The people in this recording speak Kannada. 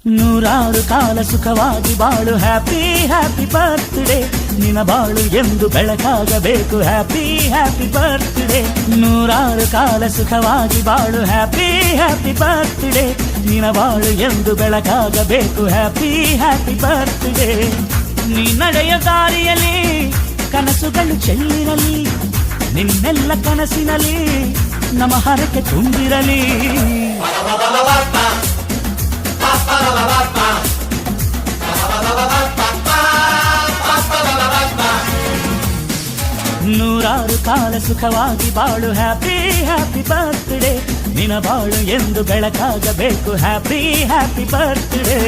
ನೂರಾರು ಕಾಲ ಸುಖವಾಗಿ ಬಾಳು ಹ್ಯಾಪಿ ಹ್ಯಾಪಿ ಬರ್ತ್ಡೇ ನಿನ ಬಾಳು ಎಂದು ಬೆಳಕಾಗಬೇಕು ಹ್ಯಾಪಿ ಹ್ಯಾಪಿ ಬರ್ತ್ಡೇ ನೂರಾರು ಕಾಲ ಸುಖವಾಗಿ ಬಾಳು ಹ್ಯಾಪಿ ಹ್ಯಾಪಿ ಬರ್ತ್ಡೇ ನಿನ ಬಾಳು ಎಂದು ಬೆಳಕಾಗಬೇಕು ಹ್ಯಾಪಿ ಹ್ಯಾಪಿ ಬರ್ತ್ಡೇ ನೀ ನಡೆಯ ದಾರಿಯಲ್ಲಿ ಕನಸುಗಳು ಚೆಲ್ಲಿರಲಿ ನಿನ್ನೆಲ್ಲ ಕನಸಿನಲ್ಲಿ ನಮ್ಮ ಹರಕೆ ತುಂಬಿರಲಿ ನೂರಾರು ಕಾಲ ಸುಖವಾಗಿ ಬಾಳು ಹ್ಯಾಪಿ ಹ್ಯಾಪಿ ಬರ್ತ್ಡೇ ನಿನ ಬಾಳು ಎಂದು ಬೆಳಕಾಗಬೇಕು ಹ್ಯಾಪಿ ಹ್ಯಾಪಿ ಬರ್ತ್ಡೇ